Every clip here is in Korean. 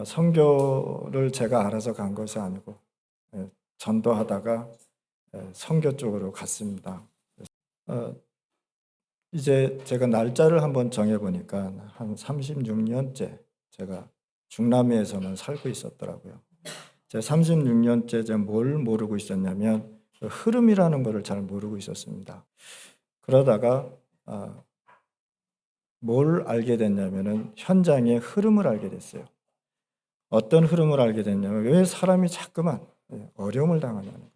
선교를 제가 알아서 간 것이 아니고 전도하다가 선교 쪽으로 갔습니다. 어, 이제 제가 날짜를 한번 정해보니까 한 36년째 제가 중남미에서는 살고 있었더라고요. 제가 36년째 제가 뭘 모르고 있었냐면 그 흐름이라는 것을 잘 모르고 있었습니다. 그러다가 뭘 알게 됐냐면은 현장의 흐름을 알게 됐어요. 어떤 흐름을 알게 됐냐면 왜 사람이 자꾸만 어려움을 당하냐는 거예요.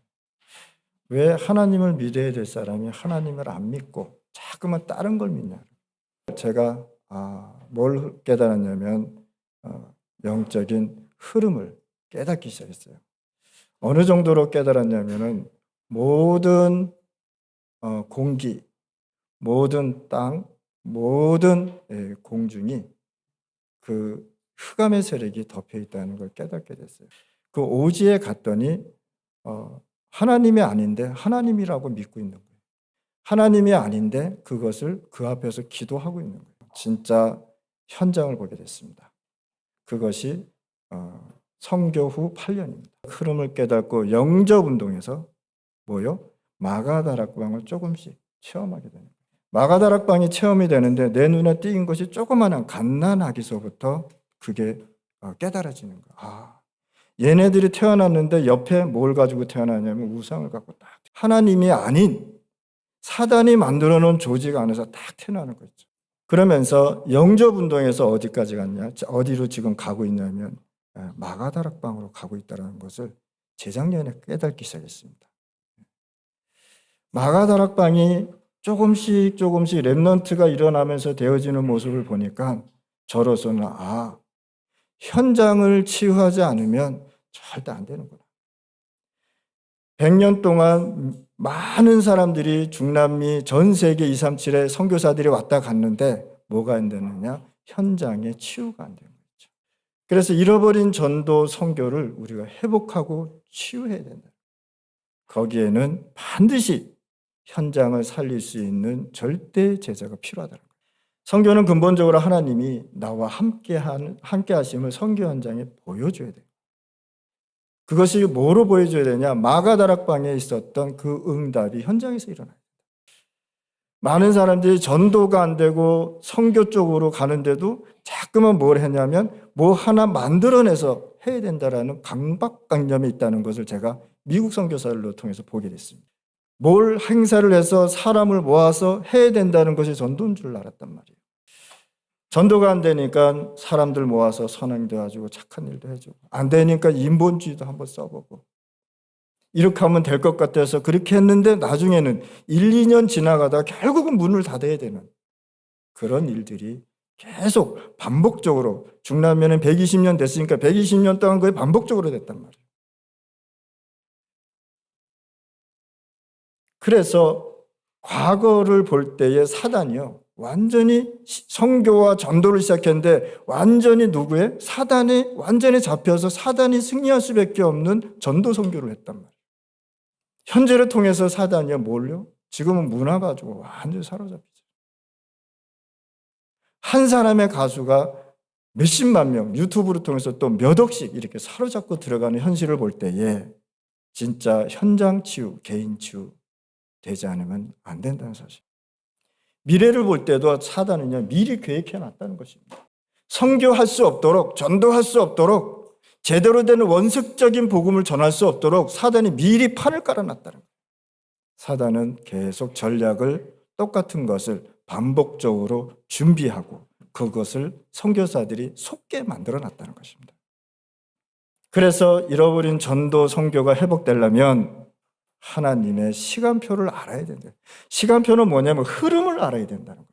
왜 하나님을 믿어야 될 사람이 하나님을 안 믿고 자꾸만 다른 걸 믿냐. 제가 뭘 깨달았냐면 영적인 흐름을 깨닫기 시작했어요. 어느 정도로 깨달았냐면은 모든 공기, 모든 땅, 모든 공중이 그 흑암의 세력이 덮여 있다는 걸 깨닫게 됐어요. 그 오지에 갔더니 하나님이 아닌데 하나님이라고 믿고 있는 거예요. 하나님이 아닌데 그것을 그 앞에서 기도하고 있는 거예요. 진짜 현장을 보게 됐습니다. 그것이 선교 후 8년입니다. 흐름을 깨닫고 영접 운동에서 마가다락방을 조금씩 체험하게 되는 거예요. 마가다락방이 체험이 되는데 내 눈에 띄인 것이 조그마한 갓난아기서부터 그게 깨달아지는 거예요. 얘네들이 태어났는데 옆에 뭘 가지고 태어나냐면 우상을 갖고 딱 하나님이 아닌 사단이 만들어 놓은 조직 안에서 딱 태어나는 거죠. 그러면서 영접 운동에서 어디까지 갔냐? 어디로 지금 가고 있냐면 마가다락방으로 가고 있다는 것을 재작년에 깨닫기 시작했습니다. 마가다락방이 조금씩 랩넌트가 일어나면서 되어지는 모습을 보니까 저로서는 현장을 치유하지 않으면 절대 안 되는구나. 100년 동안 많은 사람들이 중남미 전 세계 237에 선교사들이 왔다 갔는데 뭐가 안 되느냐? 현장의 치유가 안 되는 거죠. 그래서 잃어버린 전도 선교를 우리가 회복하고 치유해야 된다. 거기에는 반드시 현장을 살릴 수 있는 절대 제자가 필요하다는 거예요. 선교는 근본적으로 하나님이 나와 함께 하심을 선교 현장에 보여줘야 돼요. 그것이 뭐로 보여줘야 되냐? 마가다락방에 있었던 그 응답이 현장에서 일어나요. 많은 사람들이 전도가 안 되고 선교 쪽으로 가는데도 자꾸만 뭘 했냐면 뭐 하나 만들어내서 해야 된다라는 강박관념이 있다는 것을 제가 미국 선교사를 통해서 보게 됐습니다. 뭘 행사를 해서 사람을 모아서 해야 된다는 것이 전도인 줄 알았단 말이에요. 전도가 안 되니까 사람들 모아서 선행도 해주고 착한 일도 해주고 안 되니까 인본주의도 한번 써보고 이렇게 하면 될 것 같아서 그렇게 했는데 나중에는 1, 2년 지나가다 결국은 문을 닫아야 되는 그런 일들이 계속 반복적으로 중남미는 120년 됐으니까 120년 동안 그게 반복적으로 됐단 말이에요. 그래서 과거를 볼 때의 사단이요. 완전히 선교와 전도를 시작했는데 완전히 누구의? 사단이 완전히 잡혀서 사단이 승리할 수밖에 없는 전도 선교를 했단 말이에요. 현재를 통해서 사단이요. 뭘요? 지금은 문화 가지고 완전히 사로잡히죠. 한 사람의 가수가 몇십만 명 유튜브를 통해서 또 몇 억씩 이렇게 사로잡고 들어가는 현실을 볼 때에 진짜 현장 치유, 개인 치유 되지 않으면 안 된다는 사실. 미래를 볼 때도 사단은요, 미리 계획해 놨다는 것입니다. 선교할 수 없도록, 전도할 수 없도록, 제대로 된 원색적인 복음을 전할 수 없도록 사단이 미리 판을 깔아놨다는 거예요. 사단은 계속 전략을 똑같은 것을 반복적으로 준비하고 그것을 선교사들이 속게 만들어 놨다는 것입니다. 그래서 잃어버린 전도 선교가 회복되려면 하나님의 시간표를 알아야 된다. 시간표는 뭐냐면 흐름을 알아야 된다는 거예요.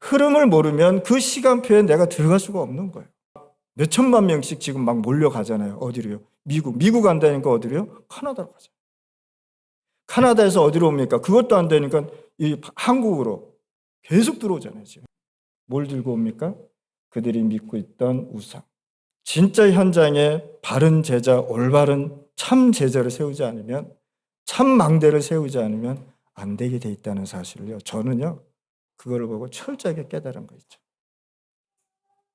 흐름을 모르면 그 시간표에 내가 들어갈 수가 없는 거예요. 몇 천만 명씩 지금 막 몰려가잖아요. 어디로요? 미국 안 되니까 어디로요? 카나다로 가죠. 카나다에서 어디로 옵니까? 그것도 안 되니까 이 한국으로 계속 들어오잖아요. 지금. 뭘 들고 옵니까? 그들이 믿고 있던 우상. 진짜 현장에 바른 제자, 올바른 참 제자를 세우지 않으면, 참 망대를 세우지 않으면 안 되게 돼 있다는 사실을요. 저는요, 그거를 보고 철저하게 깨달은 거 있죠.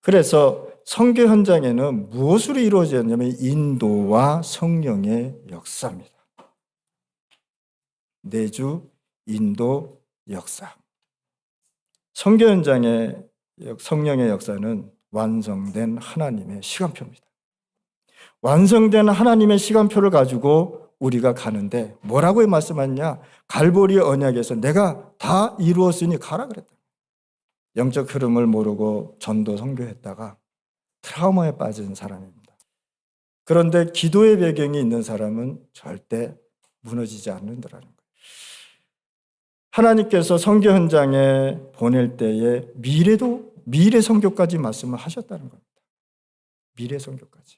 그래서 선교 현장에는 무엇으로 이루어졌냐면 인도와 성령의 역사입니다. 내주 인도 역사. 선교 현장의 성령의 역사는 완성된 하나님의 시간표입니다. 완성된 하나님의 시간표를 가지고 우리가 가는데 뭐라고 말씀하냐? 갈보리 언약에서 내가 다 이루었으니 가라 그랬다. 영적 흐름을 모르고 전도 선교했다가 트라우마에 빠진 사람입니다. 그런데 기도의 배경이 있는 사람은 절대 무너지지 않는다라는 거예요. 하나님께서 선교 현장에 보낼 때에 미래 선교까지 말씀을 하셨다는 겁니다. 미래 선교까지.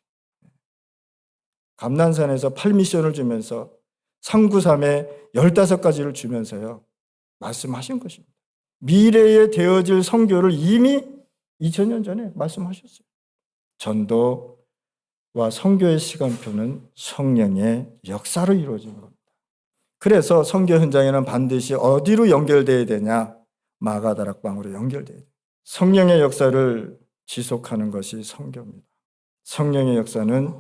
감난산에서 8미션을 주면서 상구삼에 15가지를 주면서요. 말씀하신 것입니다. 미래에 되어질 선교를 이미 2000년 전에 말씀하셨어요. 전도와 선교의 시간표는 성령의 역사로 이루어지는 겁니다. 그래서 선교 현장에는 반드시 어디로 연결되어야 되냐? 마가다락방으로 연결되어야 돼요. 성령의 역사를 지속하는 것이 선교입니다. 성령의 역사는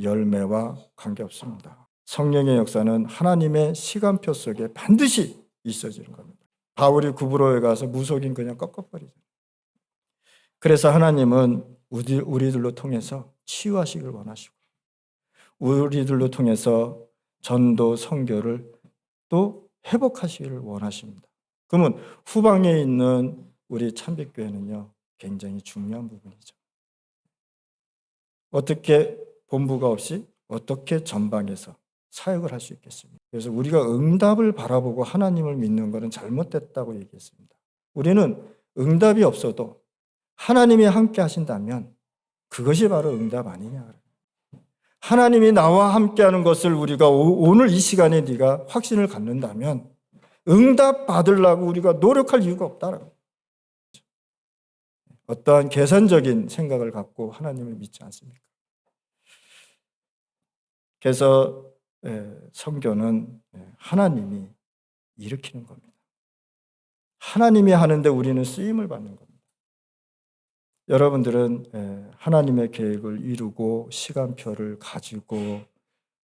열매와 관계없습니다. 성령의 역사는 하나님의 시간표 속에 반드시 있어지는 겁니다. 바울이 구브로에 가서 무속인 그냥 꺾어버리죠. 그래서 하나님은 우리들로 통해서 치유하시길 원하시고 우리들로 통해서 전도 선교를 또 회복하시기를 원하십니다. 그러면 후방에 있는 우리 참빛교회는요 굉장히 중요한 부분이죠. 어떻게 본부가 없이 어떻게 전방에서 사역을 할 수 있겠습니까? 그래서 우리가 응답을 바라보고 하나님을 믿는 것은 잘못됐다고 얘기했습니다. 우리는 응답이 없어도 하나님이 함께 하신다면 그것이 바로 응답 아니냐. 하나님이 나와 함께하는 것을 우리가 오늘 이 시간에 네가 확신을 갖는다면 응답 받으려고 우리가 노력할 이유가 없다라고. 어떠한 계산적인 생각을 갖고 하나님을 믿지 않습니까? 그래서 선교는 하나님이 일으키는 겁니다. 하나님이 하는데 우리는 쓰임을 받는 겁니다. 여러분들은 하나님의 계획을 이루고 시간표를 가지고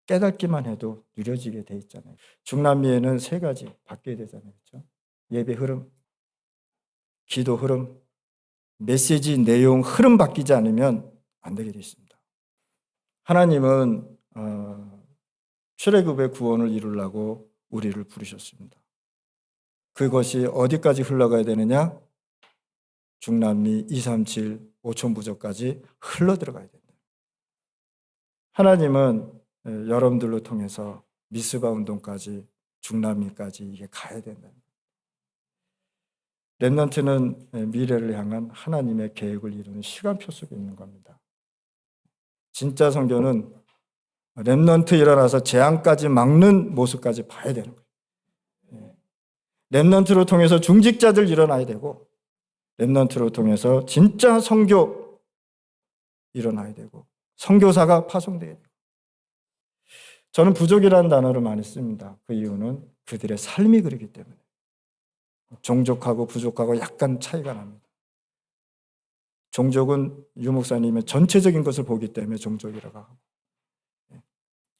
깨닫기만 해도 누려지게 돼 있잖아요. 중남미에는 3가지 바뀌어야 되잖아요. 그렇죠? 예배 흐름, 기도 흐름, 메시지 내용 흐름 바뀌지 않으면 안 되게 돼 있습니다. 하나님은 출애굽의 구원을 이루려고 우리를 부르셨습니다. 그것이 어디까지 흘러가야 되느냐? 중남미 237 5천 부족까지 흘러 들어가야 된다. 하나님은 여러분들로 통해서 미스바 운동까지 중남미까지 이게 가야 된다. 렘넌트는 미래를 향한 하나님의 계획을 이루는 시간표 속에 있는 겁니다. 진짜 선교는 렘넌트 일어나서 재앙까지 막는 모습까지 봐야 되는 거예요. 렘넌트로 통해서 중직자들 일어나야 되고 렘넌트로 통해서 진짜 선교 일어나야 되고 선교사가 파송돼야 되고. 저는 부족이라는 단어를 많이 씁니다. 그 이유는 그들의 삶이 그렇기 때문에. 종족하고 부족하고 약간 차이가 납니다. 종족은 유 목사님의 전체적인 것을 보기 때문에 종족이라고 하고.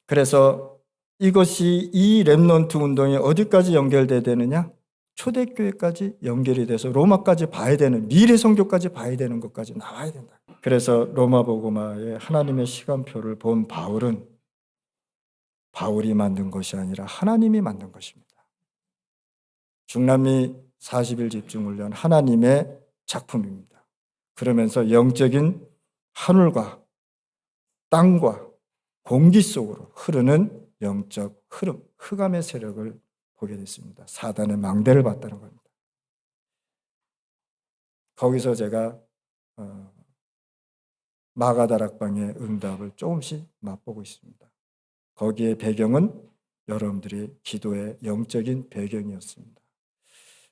그래서 이것이 이 렘넌트 운동이 어디까지 연결돼야 되느냐? 초대교회까지 연결이 돼서 로마까지 봐야 되는, 미래 선교까지 봐야 되는 것까지 나와야 된다. 그래서 로마복음화의 하나님의 시간표를 본 바울은 바울이 만든 것이 아니라 하나님이 만든 것입니다. 중남미 40일 집중훈련 하나님의 작품입니다. 그러면서 영적인 하늘과 땅과 공기 속으로 흐르는 영적 흐름, 흑암의 세력을 보게 됐습니다. 사단의 망대를 봤다는 겁니다. 거기서 제가 마가다락방의 응답을 조금씩 맛보고 있습니다. 거기에 배경은 여러분들이 기도의 영적인 배경이었습니다.